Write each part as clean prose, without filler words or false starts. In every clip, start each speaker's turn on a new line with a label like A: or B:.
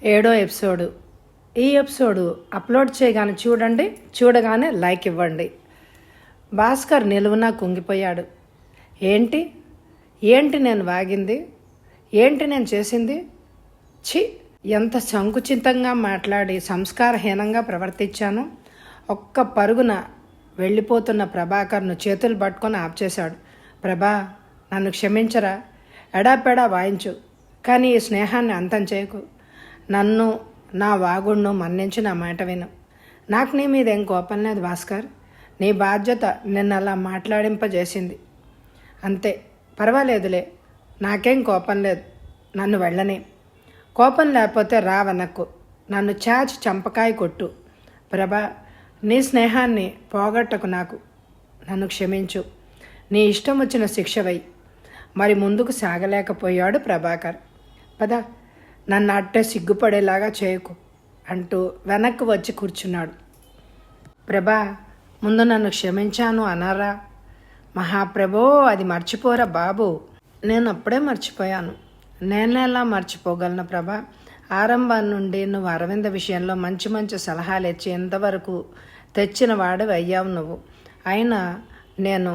A: 7వ ఎపిసోడు. ఈ episode upload చేయగానే చూడండి, చూడగానే లైక్ ఇవ్వండి. భాస్కర్ నిలువునా కుంగిపోయాడు. ఏంటి ఏంటి నేను వాగింది, ఏంటి నేను చేసింది? ఛీ, ఎంత సంకుచితంగా మాట్లాడి సంస్కారహీనంగా ప్రవర్తించాను. ఒక్క పరుగున వెళ్ళిపోతున్న ప్రభాకర్ను చేతులు పట్టుకొని ఆప్ చేశాడు. ప్రభా, నన్ను క్షమించరా, ఎడాపెడా వాయించు, కానీ ఈ స్నేహాన్ని అంతం చేయకు. నన్ను, నా వాగుడును మన్నించి నా మాట విను. నాకు నీ మీద ఏం కోపం లేదు భాస్కర్. నీ బాధ్యత నిన్ను అలా మాట్లాడింపజేసింది అంతే. పర్వాలేదులే, నాకేం కోపం లేదు. నన్ను వెళ్ళని. కోపం లేకపోతే రా వెనక్కు, నన్ను చాచి చంపకాయ కొట్టు. ప్రభా, నీ స్నేహాన్ని పోగొట్టకు. నన్ను క్షమించు. నీ ఇష్టం వచ్చిన శిక్ష వై. మరి ముందుకు సాగలేకపోయాడు ప్రభాకర్. పద, నన్ను అట్టే సిగ్గుపడేలాగా చేయకు అంటూ వెనక్కి వచ్చి కూర్చున్నాడు. ప్రభా, ముందు నన్ను క్షమించాను అనారా? మహాప్రభో, అది మర్చిపోరా బాబు. నేను అప్పుడే మర్చిపోయాను. నేనెలా మర్చిపోగలను ప్రభా? ఆరంభం నుండి నువ్వు అరవింద విషయంలో మంచి మంచి సలహాలు ఇచ్చి ఎంతవరకు తెచ్చిన వాడు అయ్యావు నువ్వు. అయినా నేను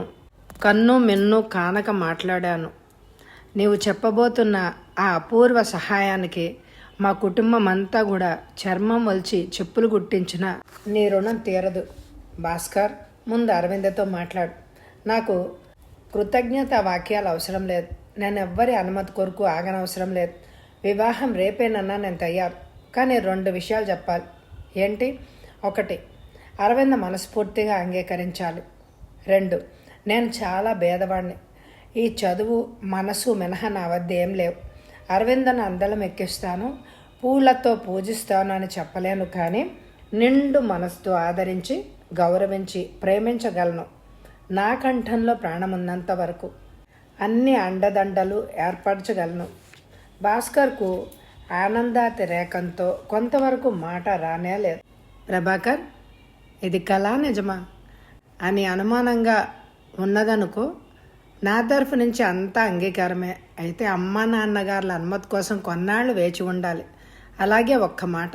A: కన్ను మిన్ను కానక మాట్లాడాను. నీవు చెప్పబోతున్న ఆ అపూర్వ సహాయానికి మా కుటుంబం అంతా కూడా చర్మం వలిచి చెప్పులు గుట్టించిన నీ రుణం తీరదు. భాస్కర్, ముందు అరవిందతో మాట్లాడు. నాకు కృతజ్ఞత వాక్యాలు అవసరం లేదు. నేను ఎవ్వరి అనుమతి కొరకు ఆగనవసరం లేదు. వివాహం రేపేనన్నా నేను తయారు. కానీ 2 విషయాలు చెప్పాలి. ఏంటి? 1, అరవింద మనస్ఫూర్తిగా అంగీకరించాలి. 2, నేను చాలా భేదవాడిని. ఈ చదువు మనసు మినహా నా వద్ద ఏం లేవు. అరవిందను అందలం ఎక్కిస్తాను, పూలతో పూజిస్తాను అని చెప్పలేను, కానీ నిండు మనసుతో ఆదరించి గౌరవించి ప్రేమించగలను. నా కంఠంలో ప్రాణమున్నంత వరకు అన్ని అండదండలు ఏర్పరచగలను. భాస్కర్కు ఆనందాతి రేఖంతో కొంతవరకు మాట రానే లేదు. ప్రభాకర్, ఇది కళా నిజమా అని అనుమానంగా ఉన్నదనుకో. నా తరఫు నుంచి అంతా అంగీకారమే. అయితే అమ్మా నాన్నగారుల అనుమతి కోసం కొన్నాళ్ళు వేచి ఉండాలి. అలాగే ఒక్క మాట,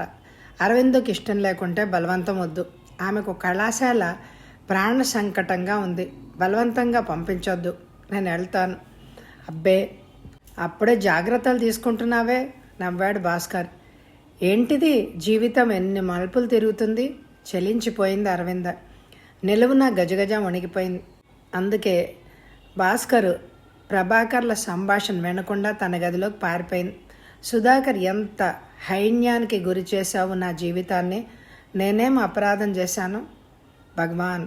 A: అరవిందుకి ఇష్టం లేకుంటే బలవంతం వద్దు. ఆమెకు కళాశాల ప్రాణ సంకటంగా ఉంది. బలవంతంగా పంపించొద్దు. నేను వెళ్తాను. అబ్బే, అప్పుడే జాగ్రత్తలు తీసుకుంటున్నావే, నవ్వాడు భాస్కర్. ఏంటిది, జీవితం ఎన్ని మలుపులు తిరుగుతుంది. చలించిపోయింది అరవింద. నిలువున గజగజ వణిగిపోయింది. అందుకే భాస్కర్ ప్రభాకర్ల సంభాషణ వినకుండా తన గదిలోకి పారిపోయింది. సుధాకర్, ఎంత హైన్యానికి గురి చేశావు నా జీవితాన్ని. నేనేం అపరాధం చేశాను? భగవాన్,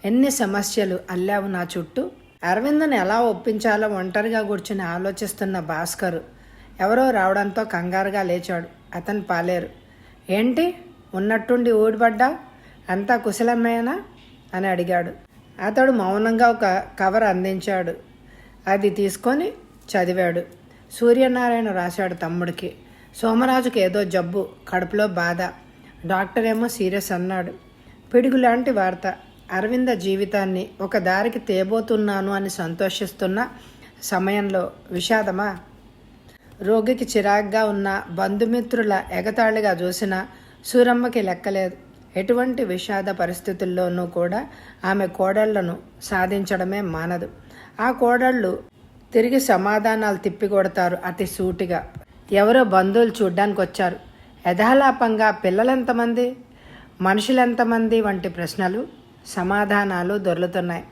A: ఎన్ని సమస్యలు అల్లావు నా చుట్టూ. అరవింద్ని ఎలా ఒప్పించాలో ఒంటరిగా కూర్చుని ఆలోచిస్తున్న భాస్కర్ ఎవరో రావడంతో కంగారుగా లేచాడు. అతను పాలేరు. ఏంటి, ఉన్నట్టుండి ఊడిపడ్డా? అంతా కుశలమేనా అని అడిగాడు. అతడు మౌనంగా ఒక కవర్ అందించాడు. అది తీసుకొని చదివాడు. సూర్యనారాయణ రాశాడు తమ్ముడికి. సోమరాజుకి ఏదో జబ్బు, కడుపులో బాధ. డాక్టర్ ఏమో సీరియస్ అన్నాడు. పిడుగులాంటి వార్త. అరవింద జీవితాన్ని ఒక దారికి తేబోతున్నాను అని సంతోషిస్తున్న సమయంలో విషాదమా? రోగికి చిరాగ్గా ఉన్న బంధుమిత్రుల ఎగతాళిగా చూసిన సూరమ్మకి లెక్కలేదు. ఎటువంటి విషాద పరిస్థితుల్లోనూ కూడా ఆమె కోడళ్లను సాధించడమే మానదు. ఆ కోడళ్ళు తిరిగి సమాధానాలు తిప్పికొడతారు అతి సూటిగా. ఎవరో బంధువులు చూడ్డానికి వచ్చారు. యథాలాపంగా పిల్లలెంతమంది, మనుషులెంతమంది వంటి ప్రశ్నలు, సమాధానాలు దొర్లుతున్నాయి.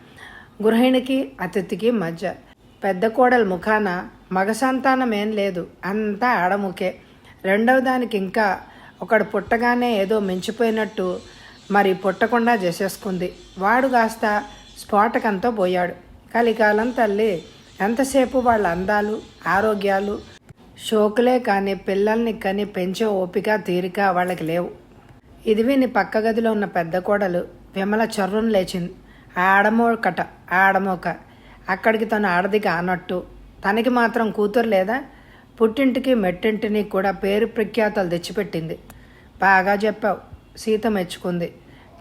A: గృహిణికి అతిథికి మధ్య. పెద్ద కోడలు ముఖాన మగ సంతానం ఏం లేదు, అంతా ఆడముకే. రెండవ దానికి ఇంకా ఒకడు పుట్టగానే ఏదో మించిపోయినట్టు మరి పుట్టకుండా చేసేసుకుంది. వాడు కాస్త స్ఫోటకంతో పోయాడు. కలికాలం తల్లి ఎంతసేపు వాళ్ళ అందాలు ఆరోగ్యాలు షోకులే కానీ పిల్లల్ని కని పెంచే ఓపిక తీరిక వాళ్ళకి లేవు. ఇది విని పక్క గదిలో ఉన్న పెద్ద కోడలు విమల చర్రును లేచింది. ఆడమోక అక్కడికి తను ఆడదిగా అన్నట్టు తనకి మాత్రం కూతురు లేదా? పుట్టింటికి మెట్టింటిని కూడా పేరు ప్రఖ్యాతలు తెచ్చిపెట్టింది. బాగా చెప్పావు, సీత మెచ్చుకుంది.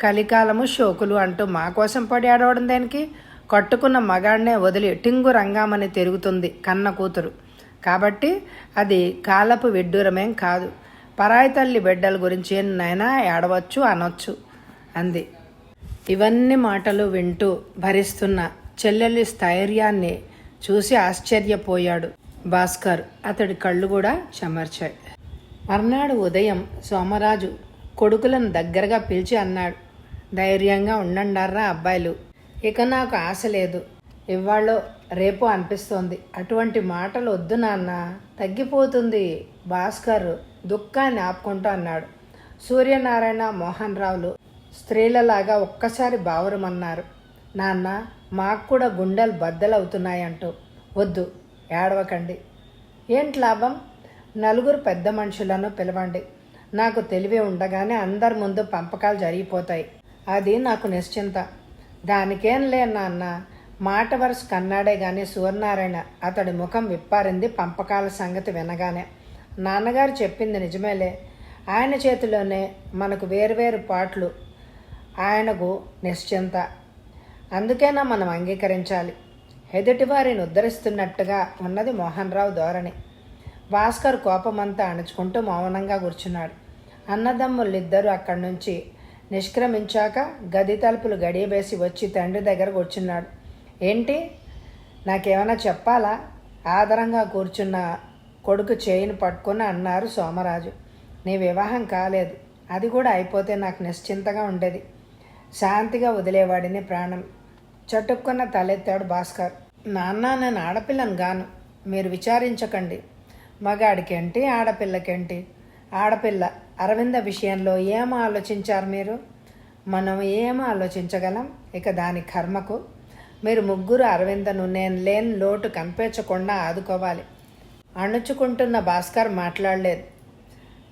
A: కలికాలము షోకులు అంటూ మా కోసం పడి ఆడవడం దానికి? కట్టుకున్న మగాడినే వదిలి టింగు రంగామని తిరుగుతుంది కన్న కూతురు. కాబట్టి అది కాలపు విడ్డూరమేం కాదు. పరాయి తల్లి బిడ్డల గురించి ఎన్నైనా ఏడవచ్చు అనొచ్చు అంది. ఇవన్నీ మాటలు వింటూ భరిస్తున్న చెల్లెలి స్థైర్యాన్ని చూసి ఆశ్చర్యపోయాడు భాస్కర్. అతడి కళ్ళు కూడా చెమర్చాయి. మర్నాడు ఉదయం సోమరాజు కొడుకులను దగ్గరగా పిలిచి అన్నాడు, ధైర్యంగా ఉండండారా అబ్బాయిలు, ఇక నాకు ఆశ లేదు, ఇవాళో రేపు అనిపిస్తోంది. అటువంటి మాటలు వద్దు నాన్న, తగ్గిపోతుంది. భాస్కర్ దుఃఖాన్ని ఆపుకుంటూ అన్నాడు. సూర్యనారాయణ మోహన్ రావులు స్త్రీలలాగా ఒక్కసారి బావురమన్నారు. నాన్న, మాకు కూడా గుండెలు బద్దలవుతున్నాయంటూ. వద్దు, ఏడవకండి. ఏంటి లాభం? నలుగురు పెద్ద మనుషులను పిలవండి. నాకు తెలివి ఉండగానే అందరి ముందు పంపకాలు జరిగిపోతాయి. అది నాకు నిశ్చింత. దానికేం లే నాన్న, మాట వరుస కన్నాడే గాని సూర్యనారాయణ అతడి ముఖం విప్పారింది పంపకాల సంగతి వినగానే. నాన్నగారు చెప్పింది నిజమేలే. ఆయన చేతిలోనే మనకు వేరువేరు పాటలు. ఆయనకు నిశ్చింత. అందుకేనా మనం అంగీకరించాలి. ఎదుటివారిని ఉద్ధరిస్తున్నట్టుగా ఉన్నది మోహన్ రావు ధోరణి. భాస్కర్ కోపమంతా అణుచుకుంటూ మౌనంగా కూర్చున్నాడు. అన్నదమ్ములిద్దరూ అక్కడి నుంచి నిష్క్రమించాక గది తలుపులు గడియబేసి వచ్చి తండ్రి దగ్గర కూర్చున్నాడు. ఏంటి, నాకేమైనా చెప్పాలా? ఆదరంగా కూర్చున్న కొడుకు చేయిని పట్టుకుని అన్నారు సోమరాజు. నీ వివాహం కాలేదు, అది కూడా అయిపోతే నాకు నిశ్చింతగా ఉండేది. శాంతిగా వదిలేవాడిని ప్రాణం. చటుక్కున్న తలెత్తాడు భాస్కర్. నాన్న, నేను ఆడపిల్లను గాను, మీరు విచారించకండి. మగాడికేంటి, ఆడపిల్లకేంటి? ఆడపిల్ల అరవింద విషయంలో ఏం ఆలోచించారు మీరు? మనం ఏం ఆలోచించగలం? ఇక దాని కర్మకు. మీరు ముగ్గురు అరవిందను నేను లేని లోటు కనిపించకుండా ఆదుకోవాలి. అణుచుకుంటున్న భాస్కర్ మాట్లాడలేదు.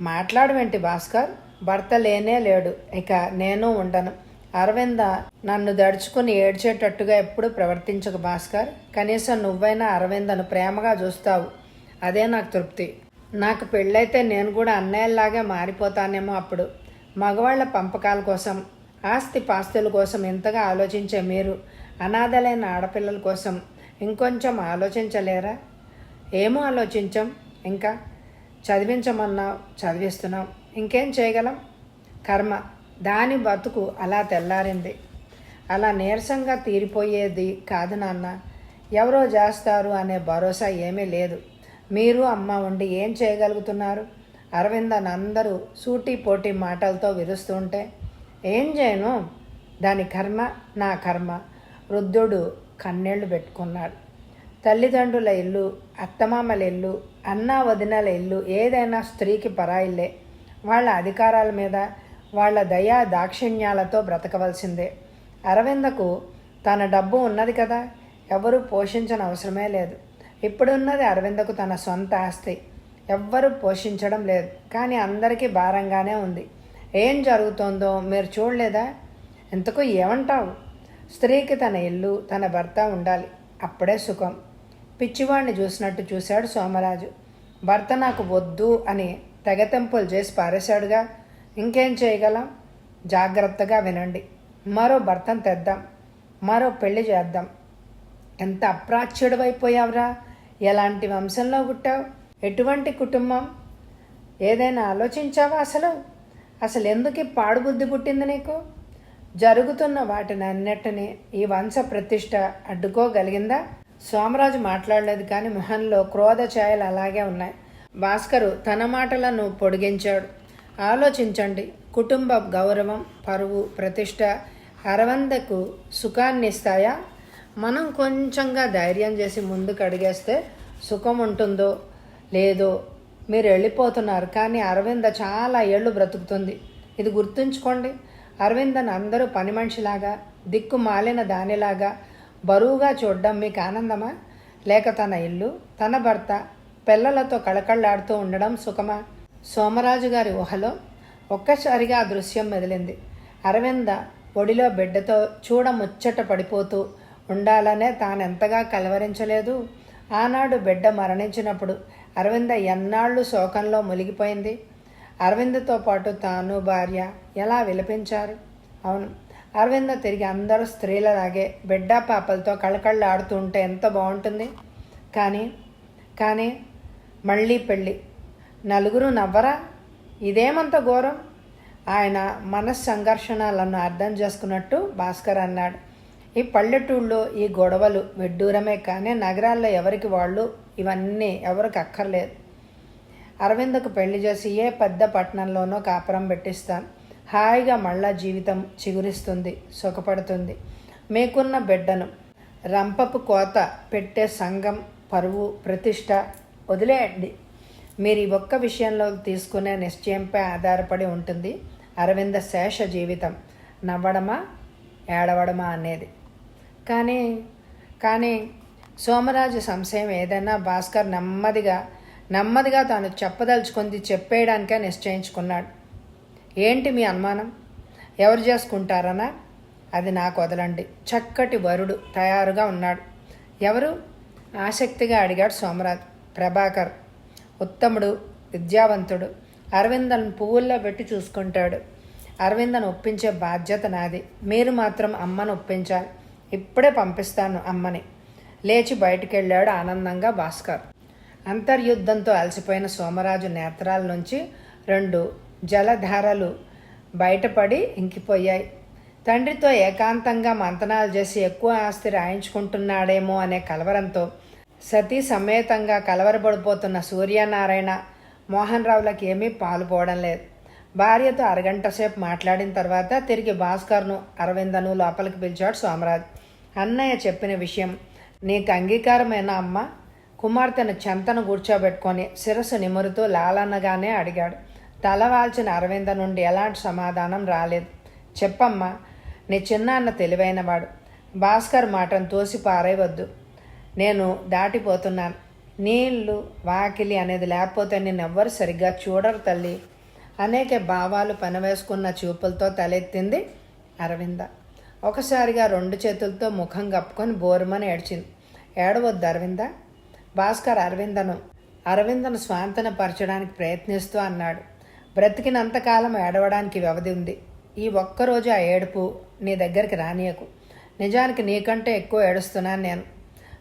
A: మాట్లాడవేంటి భాస్కర్? భర్త లేనే లేడు, ఇక నేను ఉండను. అరవింద నన్ను దడుచుకుని ఏడ్చేటట్టుగా ఎప్పుడు ప్రవర్తించకు భాస్కర్. కనీసం నువ్వైనా అరవిందను ప్రేమగా చూస్తావు, అదే నాకు తృప్తి. నాకు పెళ్ళైతే నేను కూడా అన్నయ్యలాగే మారిపోతానేమో. అప్పుడు మగవాళ్ల పంపకాల కోసం, ఆస్తి పాస్తుల కోసం ఇంతగా ఆలోచించే మీరు అనాథలైన ఆడపిల్లల కోసం ఇంకొంచెం ఆలోచించలేరా? ఏమో ఆలోచించాం. ఇంకా చదివించమన్నావు, చదివిస్తున్నాం. ఇంకేం చేయగలం? కర్మ, దాని బతుకు అలా తెల్లారింది. అలా నీరసంగా తీరిపోయేది కాదు నాన్న. ఎవరో చేస్తారు అనే భరోసా ఏమీ లేదు. మీరు అమ్మ ఉండి ఏం చేయగలుగుతున్నారు? అరవిందన్ అందరూ సూటి పోటీ మాటలతో విరుస్తుంటే ఏం చేయను? దాని కర్మ, నా కర్మ. వృద్ధుడు కన్నీళ్లు పెట్టుకున్నాడు. తల్లిదండ్రుల ఇల్లు, అత్తమామల ఇల్లు, అన్నా వదినల ఇల్లు ఏదైనా స్త్రీకి పరాయిల్లే. వాళ్ళ అధికారాల మీద, వాళ్ళ దయా దాక్షిణ్యాలతో బ్రతకవలసిందే. అరవిందకు తన డబ్బు ఉన్నది కదా, ఎవరూ పోషించని అవసరమే లేదు. ఇప్పుడున్నది అరవిందకు తన సొంత ఆస్తి. ఎవ్వరూ పోషించడం లేదు, కానీ అందరికీ భారంగానే ఉంది. ఏం జరుగుతోందో మీరు చూడలేదా? ఇంతకు ఏమంటావు? స్త్రీకి తన ఇల్లు, తన భర్త ఉండాలి, అప్పుడే సుఖం. పిచ్చివాడిని చూసినట్టు చూశాడు సోమరాజు. భర్త నాకు వద్దు అని తెగతెంపులు చేసి పారేశాడుగా, ఇంకేం చేయగలం? జాగ్రత్తగా వినండి. మరో భర్తను తెద్దాం, మరో పెళ్లి చేద్దాం. ఎంత అప్రాచ్యుడవైపోయావురా! ఎలాంటి వంశంలో పుట్టావు? ఎటువంటి కుటుంబం? ఏదైనా ఆలోచించావా? అసలు ఎందుకు పాడుబుద్ధి పుట్టింది నీకు? జరుగుతున్న వాటిని అన్నిటినీ ఈ వంశ ప్రతిష్ట అడ్డుకోగలిగిందా? సోమరాజు మాట్లాడలేదు, కానీ మొహంలో క్రోధ ఛాయలు అలాగే ఉన్నాయి. భాస్కరు తన మాటలను పొడిగించాడు. ఆలోచించండి. కుటుంబ గౌరవం, పరువు, ప్రతిష్ట అరవందకు సుఖాన్ని ఇస్తాయా? మనం కొంచెంగా ధైర్యం చేసి ముందుకు అడిగేస్తే సుఖం ఉంటుందో లేదో. మీరు వెళ్ళిపోతున్నారు, కానీ అరవింద చాలా ఏళ్ళు బ్రతుకుతుంది. ఇది గుర్తుంచుకోండి. అరవిందను అందరూ పని మనిషిలాగా, దిక్కు మాలిన దానిలాగా బరువుగా చూడడం మీకు ఆనందమా? లేక తన ఇల్లు, తన భర్త, పిల్లలతో కళకళలాడుతూ ఉండడం సుఖమా? సోమరాజు గారి ఊహలో ఒక్కసారిగా ఆ దృశ్యం మెదిలింది. అరవింద ఒడిలో బిడ్డతో చూడముచ్చట పడిపోతూ ఉండాలనే తానెంతగా కలవరించలేదు. ఆనాడు బిడ్డ మరణించినప్పుడు అరవింద ఎన్నాళ్ళు శోకంలో మునిగిపోయింది. అరవిందతో పాటు తాను, భార్య ఎలా విలపించారు. అవును, అరవింద తిరిగి అందరూ స్త్రీలలాగే బిడ్డ పాపలతో కళకళ్ళు ఆడుతూ ఉంటే ఎంత బాగుంటుంది. కానీ మళ్ళీ పెళ్ళి. నలుగురు నవ్వరా? ఇదేమంత ఘోరం? ఆయన మనస్సంఘర్షణలను అర్థం చేసుకున్నట్టు భాస్కర్ అన్నాడు. ఈ పల్లెటూళ్ళలో ఈ గొడవలు విడ్డూరమే, కానీ నగరాల్లో ఎవరికి వాళ్ళు ఇవన్నీ ఎవరికి అక్కర్లేదు. అరవిందకు పెళ్లి చేసి ఏ పెద్ద పట్టణంలోనో కాపురం పెట్టిస్తాను. హాయిగా మళ్ళా జీవితం చిగురిస్తుంది, సుఖపడుతుంది. మీకున్న బిడ్డను రంపపు కోత పెట్టే సంఘం, పరువు, ప్రతిష్ట వదిలేయండి. మీరు ఈ ఒక్క విషయంలో తీసుకునే నిశ్చయంపై ఆధారపడి ఉంటుంది అరవింద శేష జీవితం, నవ్వడమా ఏడవడమా అనేది. కానీ సోమరాజు సంశయం ఏదైనా భాస్కర్ నెమ్మదిగా తాను చెప్పదలుచుకుంది చెప్పేయడానికే నిశ్చయించుకున్నాడు. ఏంటి మీ అనుమానం? ఎవరు చేసుకుంటారనా? అది నాకు వదలండి. చక్కటి వరుడు తయారుగా ఉన్నాడు. ఎవరు? ఆసక్తిగా అడిగాడు సోమరాజు. ప్రభాకర్. ఉత్తముడు, విద్యావంతుడు. అరవిందను పువ్వుల్లో పెట్టి చూసుకుంటాడు. అరవిందను ఒప్పించే బాధ్యత నాది. మీరు మాత్రం అమ్మను ఒప్పించాలి. ఇప్పుడే పంపిస్తాను అమ్మని. లేచి బయటికెళ్ళాడు ఆనందంగా భాస్కర్. అంతర్యుద్ధంతో అలసిపోయిన సోమరాజు నేత్రాల నుంచి 2 జలధారలు బయటపడి ఇంకిపోయాయి. తండ్రితో ఏకాంతంగా మంతనాలు చేసి ఎక్కువ ఆస్తి రాయించుకుంటున్నాడేమో అనే కలవరంతో సతీ సమేతంగా కలవరపడిపోతున్న సూర్యనారాయణ, మోహన్ రావులకి ఏమీ పాలుపోవడం లేదు. భార్యతో అరగంట సేపు మాట్లాడిన తర్వాత తిరిగి భాస్కర్ను, అరవిందను లోపలికి పిలిచాడు సోమరాజు. అన్నయ్య చెప్పిన విషయం నీకు అంగీకారమేనా అమ్మ? కుమార్తెను చెంతను కూర్చోబెట్టుకొని శిరస్సు నిమురుతూ లాలన్నగానే అడిగాడు. తల వాల్చిన అరవింద నుండి ఎలాంటి సమాధానం రాలేదు. చెప్పమ్మా, నీ చిన్నాన్న తెలివైనవాడు. భాస్కర్ మాటను తోసి పారేయవద్దు. నేను దాటిపోతున్నాను. నీళ్ళు వాకిలి అనేది లేకపోతే నిన్నెవ్వరు సరిగ్గా చూడరు తల్లి. అనేక భావాలు పనివేసుకున్న చూపులతో తలెత్తింది అరవింద. ఒకసారిగా 2 చేతులతో ముఖం కప్పుకొని బోరుమని ఏడ్చింది. ఏడవద్దు అరవింద. భాస్కర్ అరవిందను స్వాంతనపరచడానికి ప్రయత్నిస్తూ అన్నాడు. బ్రతికినంతకాలం ఏడవడానికి వ్యవధి ఉంది. ఈ ఒక్కరోజు ఆ ఏడుపు నీ దగ్గరికి రానియకు. నిజానికి నీకంటే ఎక్కువ ఏడుస్తున్నాను నేను.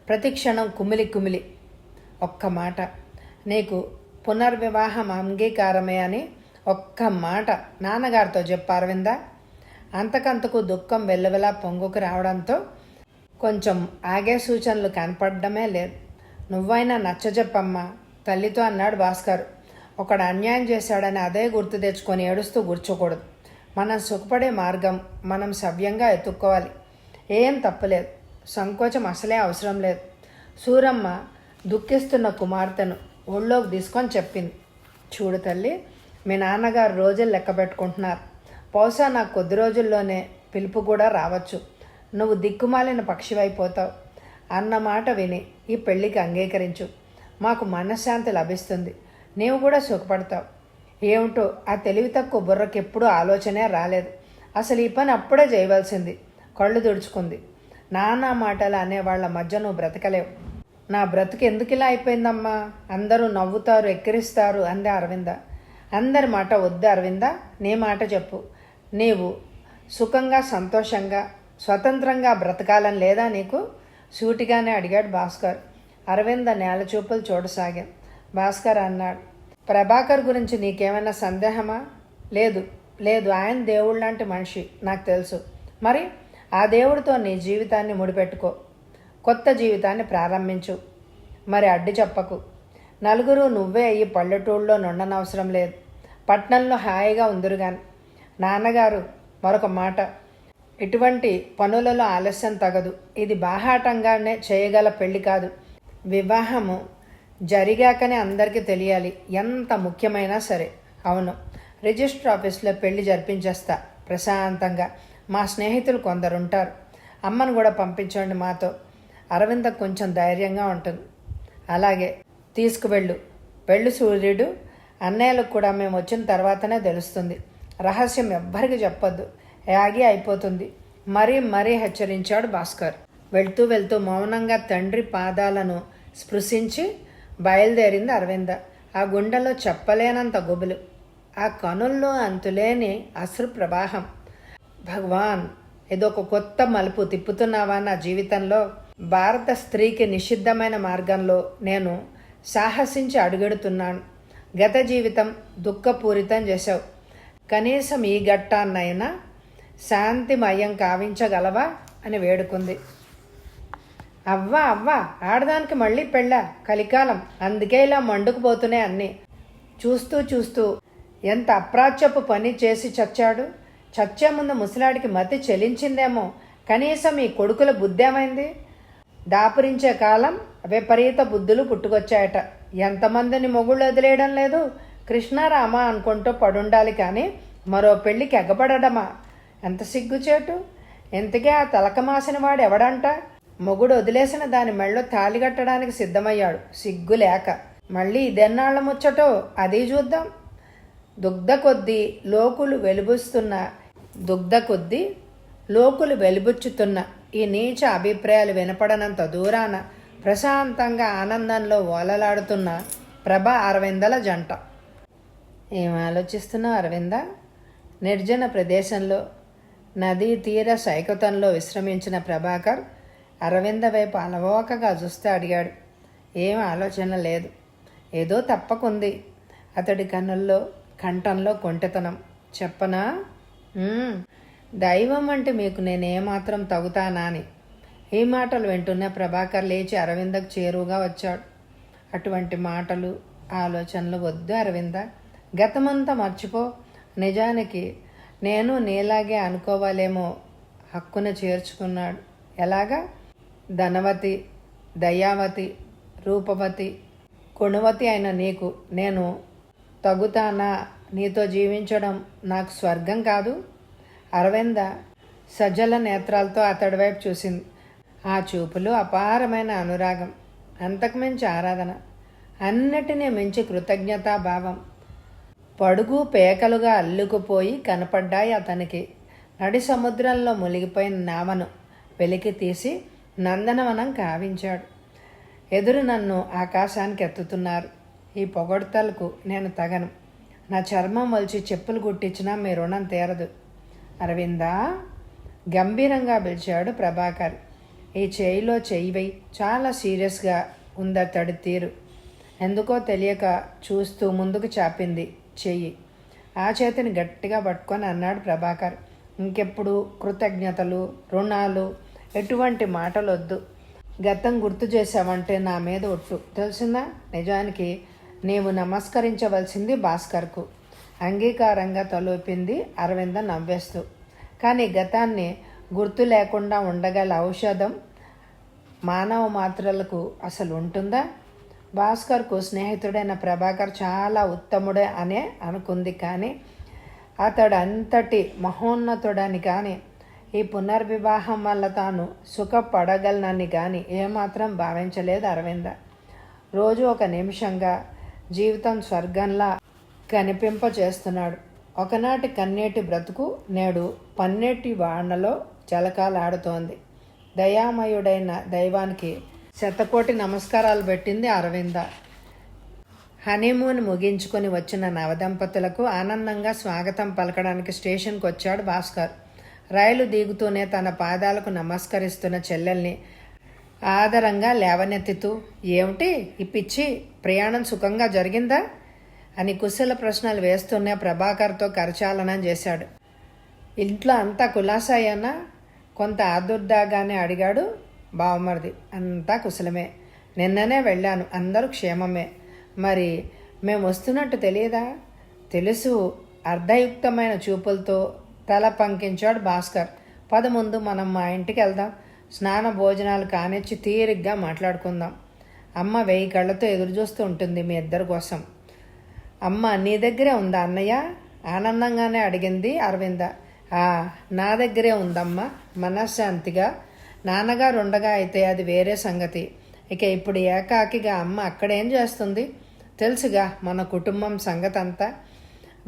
A: ప్రతి క్షణం కుమిలి. ఒక్క మాట, నీకు పునర్వివాహం అంగీకారమే అని ఒక్క మాట నాన్నగారితో చెప్పు అరవింద. అంతకంతకు దుఃఖం వెల్లువలా పొంగుకు రావడంతో కొంచెం ఆగే సూచనలు కనపడడమే లేదు. నువ్వైనా నచ్చజెప్పమ్మా తల్లితో అన్నాడు భాస్కర్. ఒకడు అన్యాయం చేశాడని అదే గుర్తు తెచ్చుకొని ఏడుస్తూ కూర్చోకూడదు. మనం సుఖపడే మార్గం మనం సవ్యంగా ఎత్తుక్కోవాలి. ఏం తప్పులేదు. సంకోచం అసలే అవసరం లేదు. సూరమ్మ దుఃఖిస్తున్న కుమార్తెను ఒళ్ళోకి తీసుకొని చెప్పింది. చూడు తల్లి, మీ నాన్నగారు రోజులు లెక్క పెట్టుకుంటున్నారు. బహుశా నాకు కొద్ది రోజుల్లోనే పిలుపు కూడా రావచ్చు. నువ్వు దిక్కుమాలిన పక్షివైపోతావు. అన్న మాట విని ఈ పెళ్లికి అంగీకరించు. మాకు మనశ్శాంతి లభిస్తుంది. నీవు కూడా సుఖపడతావు. ఏమిటో ఆ తెలివి తక్కువ బుర్రకి ఎప్పుడూ ఆలోచనే రాలేదు. అసలు ఈ పని అప్పుడే చేయవలసింది. కళ్ళు తుడుచుకుంది. నానా మాటలు అనేవాళ్ల మధ్య నువ్వు బ్రతకలేవు. నా బ్రతుకు ఎందుకు ఇలా అయిపోయిందమ్మా? అందరూ నవ్వుతారు, ఎక్కిరిస్తారు అందే అరవింద. అందరి మాట వద్దు అరవింద, నీ మాట చెప్పు. నీవు సుఖంగా, సంతోషంగా, స్వతంత్రంగా బ్రతకాలని లేదా నీకు? సూటిగానే అడిగాడు భాస్కర్. అరవింద నేల చూపులు చూడసాగాం. భాస్కర్ అన్నాడు, ప్రభాకర్ గురించి నీకేమైనా సందేహమా? లేదు, ఆయన దేవుడు లాంటి మనిషి, నాకు తెలుసు. మరి ఆ దేవుడితో నీ జీవితాన్ని ముడిపెట్టుకో. కొత్త జీవితాన్ని ప్రారంభించు. మరి అడ్డు చెప్పకు. నలుగురు నువ్వే అయ్యి పల్లెటూళ్ళలో నుండనవసరం లేదు. పట్నంలో హాయిగా ఉందిరుగాని. నాన్నగారు, మరొక మాట, ఇటువంటి పనులలో ఆలస్యం తగదు. ఇది బాహాటంగానే చేయగల పెళ్లి కాదు. వివాహము జరిగాకనే అందరికీ తెలియాలి, ఎంత ముఖ్యమైనా సరే. అవును, రిజిస్టర్ ఆఫీస్లో పెళ్లి జరిపించేస్తా ప్రశాంతంగా. మా స్నేహితులు కొందరుంటారు. అమ్మను కూడా పంపించండి మాతో. అరవింద కొంచెం ధైర్యంగా ఉంటుంది. అలాగే, తీసుకువెళ్ళు. వెళ్ళు సూర్యుడు. అన్నయ్యలకు కూడా మేము వచ్చిన తర్వాతనే తెలుస్తుంది. రహస్యం ఎవ్వరికి చెప్పొద్దు. యాగి అయిపోతుంది. మరీ హెచ్చరించాడు భాస్కర్. వెళ్తూ మౌనంగా తండ్రి పాదాలను స్పృశించి బయలుదేరింది అరవింద. ఆ గుండెలో చెప్పలేనంత గుబులు, ఆ కనుల్లో అంతులేని అశ్రు ప్రవాహం. భగవాన్, ఇదొక కొత్త మలుపు తిప్పుతున్నావా నా జీవితంలో? భారత స్త్రీకి నిషిద్ధమైన మార్గంలో నేను సాహసించి అడుగెడుతున్నాను. గత జీవితం దుఃఖపూరితం చేశావు. కనీసం ఈ ఘట్టాన్నైనా శాంతిమయం కావించగలవా అని వేడుకుంది. అవ్వా అవ్వా, ఆడదానికి మళ్ళీ పెళ్ళా, కలికాలం, అందుకే ఇలా మండుకుపోతున్నాయి అన్నీ. చూస్తూ చూస్తూ ఎంత అప్రాచ్యపు పని చేసి చచ్చాడు. చచ్చే ముందు ముసలాడికి మతి చెలించిందేమో. కనీసం ఈ కొడుకుల బుద్ధేమైంది? దాపురించే కాలం విపరీత బుద్ధులు పుట్టుకొచ్చాయట. ఎంతమందిని మొగుళ్ళు వదిలేయడం లేదు. కృష్ణారామ అనుకుంటూ పడుండాలి కానీ మరో పెళ్ళికి ఎగబడడమా? ఎంత సిగ్గుచేటు. ఇంతకే ఆ తలకమాసిన వాడు ఎవడంట? మొగుడు వదిలేసిన దాని మెళ్ళో తాళిగట్టడానికి సిద్ధమయ్యాడు సిగ్గు లేక. మళ్ళీ ఇదెన్నాళ్ల ముచ్చటో అది చూద్దాం. దుగ్ధ కొద్దీ లోకులు వెలుబుచ్చుతున్న ఈ నీచ అభిప్రాయాలు వినపడనంత దూరాన ప్రశాంతంగా ఆనందంలో ఓలలాడుతున్న ప్రభ అరవిందల జంట. ఏం ఆలోచిస్తున్నావు అరవింద? నిర్జన ప్రదేశంలో నదీ తీర సైకతంలో విశ్రమించిన ప్రభాకర్ అరవింద వైపు అలవోకగా చూస్తే అడిగాడు. ఏం ఆలోచన లేదు. ఏదో తప్పకుంది. అతడి కంఠంలో కొంటెతనం. చెప్పనా? దైవం అంటే మీకు నేనేమాత్రం తగుతానా అని. ఈ మాటలు వింటున్న ప్రభాకర్ లేచి అరవిందకు చేరువుగా వచ్చాడు. అటువంటి మాటలు ఆలోచనలు వద్దు అరవింద. గతమంతా మర్చిపో. నిజానికి నేను నీలాగే అనుకోవాలేమో హక్కున చేర్చుకున్నాడు. ఎలాగా? ధనవతి, దయావతి, రూపవతి, గుణవతి అయిన నీకు నేను తగుతానా? నీతో జీవించడం నాకు స్వర్గం కాదు? అరవింద సజ్జల నేత్రాలతో అతడి వైపు చూసింది. ఆ చూపులు అపారమైన అనురాగం, అంతకుమించి ఆరాధన, అన్నిటినీ మించి కృతజ్ఞతాభావం పడుగు పేకలుగా అల్లుకుపోయి కనపడ్డాయి అతనికి. నడి సముద్రంలో మునిగిపోయిన నావను వెలికి తీసి నందనవనం కావించాడు. ఎదురు నన్ను ఆకాశానికి ఎత్తుతున్నారు. ఈ పొగడ్తలకు నేను తగను. నా చర్మం వలిచి చెప్పులు కుట్టించినా మీ రుణం తీరదు. అరవిందా, గంభీరంగా పిలిచాడు ప్రభాకర్. ఈ చేయిలో చెయ్యి వేయి. చాలా సీరియస్గా ఉందతడి తీరు. ఎందుకో తెలియక చూస్తూ ముందుకు చాపింది చెయ్యి. ఆ చేతిని గట్టిగా పట్టుకొని అన్నాడు ప్రభాకర్. ఇంకెప్పుడు కృతజ్ఞతలు, రుణాలు, ఎటువంటి మాటలు వద్దు. గతం గుర్తు చేశావంటే నా మీద ఒట్టు, తెలిసిందా? నిజానికి నీవు నమస్కరించవలసింది భాస్కర్కు. అంగీకారంగా తలూపింది అరవింద నవ్వేస్తూ. కానీ గతాన్ని గుర్తు లేకుండా ఉండగల ఔషధం మానవ మాత్రలకు అసలు ఉంటుందా? భాస్కర్కు స్నేహితుడైన ప్రభాకర్ చాలా ఉత్తముడే అనే అనుకుంది. కానీ అతడు అంతటి మహోన్నతుడని కానీ ఈ పునర్వివాహం వల్ల తాను సుఖపడగలనని కానీ ఏమాత్రం భావించలేదు అరవింద. రోజు ఒక నిమిషంగా జీవితం స్వర్గంలా కనిపింపచేస్తున్నాడు. ఒకనాటి కన్నీటి బ్రతుకు నేడు పన్నెట్టి వానలో జలకాలాడుతోంది. దయామయుడైన దైవానికి శతకోటి నమస్కారాలు పెట్టింది అరవింద. హనీమూన్ ముగించుకొని వచ్చిన నవదంపతులకు ఆనందంగా స్వాగతం పలకడానికి స్టేషన్కి వచ్చాడు భాస్కర్. రైలు దిగుతూనే తన పాదాలకు నమస్కరిస్తున్న చెల్లెల్ని ఆదరంగా లేవనెత్తుతూ, ఏమిటి ఈ పిచ్చి, ప్రయాణం సుఖంగా జరిగిందా అని కుశల ప్రశ్నలు వేస్తూనే ప్రభాకర్తో కరచాలనం చేశాడు. ఇంట్లో అంతా కులాసాయన్నా? కొంత ఆదుర్దాగానే అడిగాడు బావమరిది. అంతా కుశలమే. నిన్ననే వెళ్ళాను, అందరూ క్షేమమే. మరి మేము వస్తున్నట్టు తెలియదా? తెలుసు. అర్ధయుక్తమైన చూపులతో తల పంకించాడు భాస్కర్. పద ముందు మనం మా ఇంటికి వెళ్దాం. స్నాన భోజనాలు కానిచ్చి తీరిగ్గా మాట్లాడుకుందాం. అమ్మ 1000 కళ్ళతో ఎదురుచూస్తూ ఉంటుంది మీ ఇద్దరి కోసం. అమ్మ నీ దగ్గరే ఉందా అన్నయ్య? ఆనందంగానే అడిగింది అరవింద. నా దగ్గరే ఉందమ్మా మనశ్శాంతిగా. నాన్నగారు ఉండగా అయితే అది వేరే సంగతి. ఇక ఇప్పుడు ఏకాకిగా అమ్మ అక్కడేం చేస్తుంది? తెలుసుగా మన కుటుంబం సంగతంతా.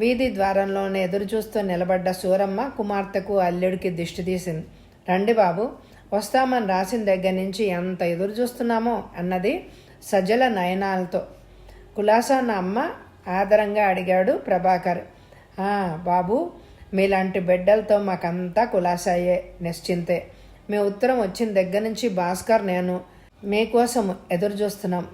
A: వీధి ద్వారంలోనే ఎదురు చూస్తూ నిలబడ్డ సూరమ్మ కుమార్తెకు అల్లుడికి దిష్టి తీసింది. రండి బాబు, వస్తామని రాసిన దగ్గర నుంచి ఎంత ఎదురు చూస్తున్నామో అన్నది సజ్జల నయనాలతో. కులాసాన్న అమ్మ ఆదరంగా అడిగాడు ప్రభాకర్. బాబు, మీలాంటి బిడ్డలతో మాకంతా కులాసాయే, నిశ్చింతే. మీ ఉత్తరం వచ్చిన దగ్గర నుంచి భాస్కర్ నేను మీకోసం ఎదురు చూస్తున్నాం.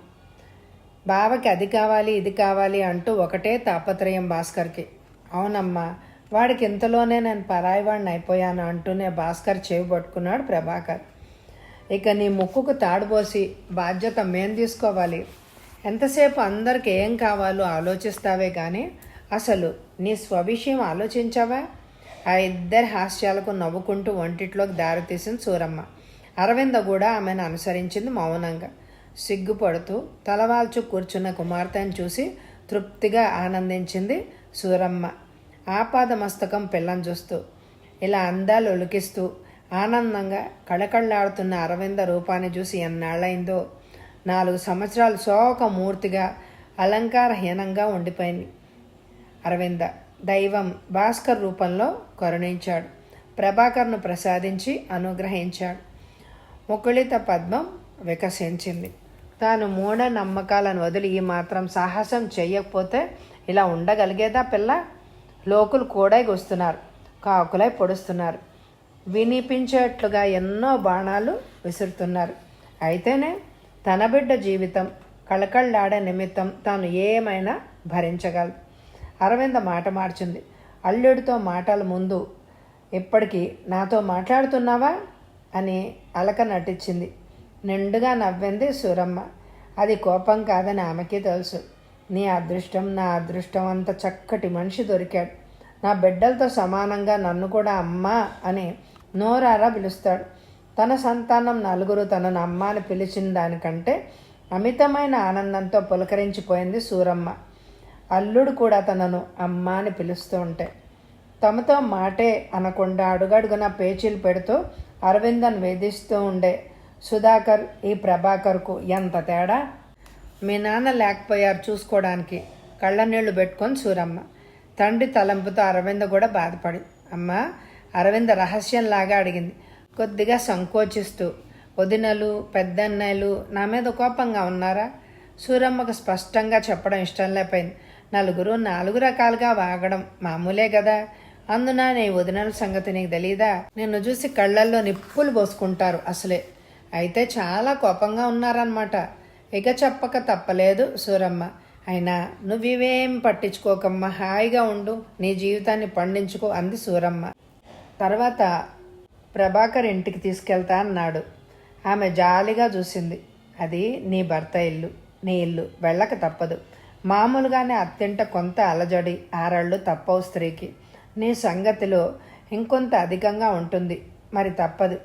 A: బావకి అది కావాలి ఇది కావాలి అంటూ ఒకటే తాపత్రయం భాస్కర్కి. అవునమ్మా, వాడికి ఇంతలోనే నేను పరాయివాడిని అయిపోయాను అంటూనే భాస్కర్ చెవి పట్టుకున్నాడు ప్రభాకర్. ఇక నీ ముక్కుకు తాడుపోసి బాధ్యత మేం తీసుకోవాలి. ఎంతసేపు అందరికి ఏం కావాలో ఆలోచిస్తావే కానీ అసలు నీ స్వవిషయం ఆలోచించావా? ఆ ఇద్దరి హాస్యాలకు నవ్వుకుంటూ వంటిట్లోకి దారితీసింది సూరమ్మ. అరవింద కూడా ఆమెను అనుసరించింది మౌనంగా. సిగ్గుపడుతూ తలవాల్చు కూర్చున్న కుమార్తెను చూసి తృప్తిగా ఆనందించింది సూరమ్మ. ఆపాదమస్తకం పిల్లని చూస్తూ ఇలా అందాలు ఒలికిస్తూ ఆనందంగా కళకళ్ళాడుతున్న అరవింద రూపాన్ని చూసి ఎన్నాళ్ళైందో. 4 సంవత్సరాలు శోకమూర్తిగా అలంకారహీనంగా ఉండిపోయింది అరవింద. దైవం భాస్కర్ రూపంలో కరుణించాడు. ప్రభాకర్ను ప్రసాదించి అనుగ్రహించాడు. ముకుళిత పద్మం వికసించింది. తాను మూఢ నమ్మకాలను వదిలి ఈ మాత్రం సాహసం చెయ్యకపోతే ఇలా ఉండగలిగేదా పిల్ల? లోకులు కూడా వస్తున్నారు, కాకులై పొడుస్తున్నారు, వినిపించేట్లుగా ఎన్నో బాణాలు విసురుతున్నారు. అయితేనే తన బిడ్డ జీవితం కళకళ్ళాడే నిమిత్తం తాను ఏమైనా భరించగలదు. అరవింద మాట మార్చింది. అల్లుడితో మాటల ముందు ఇప్పటికీ నాతో మాట్లాడుతున్నావా అని అలక నటించింది. నిండుగా నవ్వింది సూరమ్మ. అది కోపం కాదని ఆమెకి తెలుసు. నీ అదృష్టం నా అదృష్టం, అంత చక్కటి మనిషి దొరికాడు. నా బిడ్డలతో సమానంగా నన్ను కూడా అమ్మా అని నోరారా పిలుస్తాడు. తన సంతానం నలుగురు తనను అమ్మ అని పిలిచిన దానికంటే అమితమైన ఆనందంతో పులకరించిపోయింది సూరమ్మ. అల్లుడు కూడా తనను అమ్మ అని పిలుస్తూ ఉంటే తమతో మాటే అనకుండా అడుగడుగున పేచీలు పెడుతూ అరవిందన్ వేధిస్తూ ఉండే సుధాకర్ ఈ ప్రభాకర్కు ఎంత తేడా! మీ నాన్న లేకపోయారు చూసుకోవడానికి కళ్ళనీళ్లు పెట్టుకొని సూరమ్మ. తండ్రి తలంపుతో అరవింద కూడా బాధపడి అమ్మా అరవింద రహస్యంలాగా అడిగింది, కొద్దిగా సంకోచిస్తూ. వదినలు పెద్దన్నయ్యలు నా మీద కోపంగా ఉన్నారా? సూరమ్మకు స్పష్టంగా చెప్పడం ఇష్టం లేకపోయింది. నలుగురు 4 రకాలుగా వాగడం మామూలే కదా. అందున నీ వదినల సంగతి నీకు తెలీదా? నిన్ను చూసి కళ్ళల్లో నిప్పులు పోసుకుంటారు అసలే. అయితే చాలా కోపంగా ఉన్నారన్నమాట. ఇక చెప్పక తప్పలేదు సూరమ్మ. అయినా నువ్వివేం పట్టించుకోకమ్మా, హాయిగా ఉండు, నీ జీవితాన్ని పండించుకో అంది సూరమ్మ. తర్వాత ప్రభాకర్ ఇంటికి తీసుకెళ్తా అన్నాడు. ఆమె జాలిగా చూసింది. అది నీ భర్త ఇల్లు, నీ ఇల్లు, వెళ్ళక తప్పదు. మామూలుగానే అత్యంట కొంత అలజడి ఆరళ్ళు తప్పవు స్త్రీకి. నీ సంగతిలో ఇంకొంత అధికంగా ఉంటుంది, మరి తప్పదు.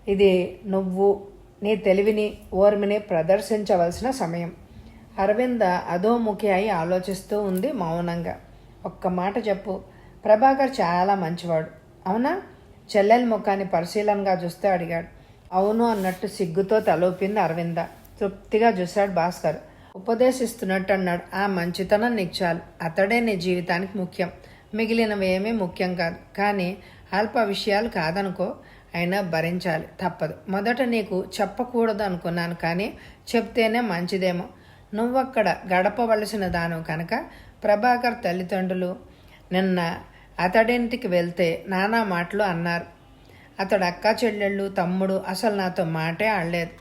A: ఇది నువ్వు నీ తెలివిని ఓర్మిని ప్రదర్శించవలసిన సమయం. అరవింద అధోముఖి అయి ఆలోచిస్తూ ఉంది మౌనంగా. ఒక్క మాట చెప్పు, ప్రభాకర్ చాలా మంచివాడు అవునా? చెల్లెలి ముఖాన్ని పరిశీలనగా చూస్తే అడిగాడు. అవును అన్నట్టు సిగ్గుతో తలూపింది అరవింద. తృప్తిగా చూశాడు భాస్కర్. ఉపదేశిస్తున్నట్టు అన్నాడు. ఆ మంచితనం నీకు చాలు, అతడే నీ జీవితానికి ముఖ్యం, మిగిలినవేమీ ముఖ్యం కాదు. కానీ అల్ప విషయాలు కాదనుకో, అయినా భరించాలి, తప్పదు. మొదట నీకు చెప్పకూడదు అనుకున్నాను, కానీ చెప్తేనే మంచిదేమో. నువ్వక్కడ గడపవలసిన దాను కనుక. ప్రభాకర్ తల్లిదండ్రులు నిన్న అతడింటికి వెళ్తే నానా మాటలు అన్నారు. అతడు అక్క చెల్లెళ్ళు తమ్ముడు అసలు నాతో మాటే ఆడలేదు.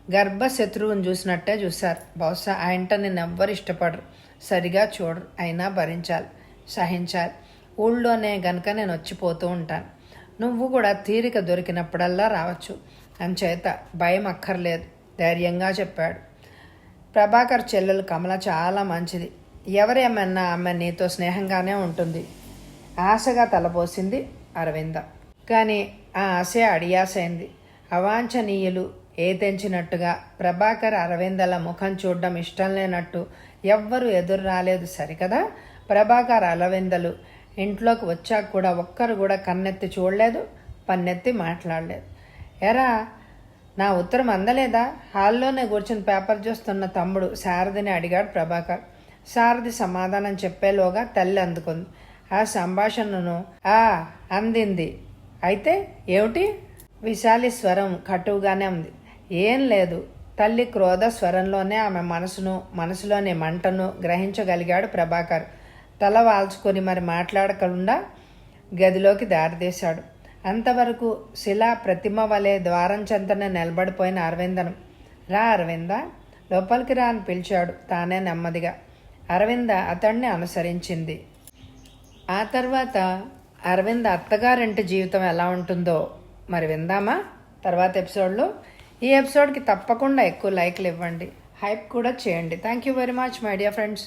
A: గర్భశత్రువుని చూసినట్టే చూశారు. బహుశా ఆ ఇంట నిన్నెవ్వరు ఇష్టపడరు, సరిగా చూడరు. అయినా భరించాలి, సహించాలి. ఊళ్ళోనే గనక నేను వచ్చిపోతూ ఉంటాను. నువ్వు కూడా తీరిక దొరికినప్పుడల్లా రావచ్చు. అంచేత భయం అక్కర్లేదు ధైర్యంగా చెప్పాడు. ప్రభాకర్ చెల్లెలు కమల చాలా మంచిది. ఎవరేమన్నా ఆమె నీతో స్నేహంగానే ఉంటుంది. ఆశగా తలపోసింది అరవింద. కానీ ఆ ఆశే అడియాసైంది. అవాంఛనీయులు ఏ తెంచినట్టుగా ప్రభాకర్ అరవిందల ముఖం చూడడం ఇష్టం లేనట్టు ఎవ్వరూ ఎదురు రాలేదు సరికదా. ప్రభాకర్ అరవిందలు ఇంట్లోకి వచ్చాక కూడా ఒక్కరు కూడా కన్నెత్తి చూడలేదు, పన్నెత్తి మాట్లాడలేదు. ఎరా నా ఉత్తరం అందలేదా? హాల్లోనే కూర్చుని పేపర్ చూస్తున్న తమ్ముడు శారదిని అడిగాడు ప్రభాకర్. శారది సమాధానం చెప్పేలోగా తల్లి అందుకుంది. ఆ సంభాషణను అందింది. అయితే ఏమిటి? విశాలి స్వరం కటువుగానే ఉంది. ఏం లేదు. తల్లి క్రోధ స్వరంలోనే ఆమె మనసులోని మంటను గ్రహించగలిగాడు ప్రభాకర్. తల వాల్చుకొని మరి మాట్లాడకుండా గదిలోకి దారితీశాడు. అంతవరకు శిలా ప్రతిమ వలె ద్వారం చెంతనే నిలబడిపోయిన అరవిందను, రా అరవింద, లోపలికి రా అని పిలిచాడు తానే నెమ్మదిగా. అరవింద అతడిని అనుసరించింది. ఆ తర్వాత అరవింద్ అత్తగారింటి జీవితం ఎలా ఉంటుందో మరి విందామా తర్వాత ఎపిసోడ్లో. ఈ ఎపిసోడ్కి తప్పకుండా ఎక్కువ లైక్లు ఇవ్వండి, హైప్ కూడా చేయండి. Thank you very much my dear friends.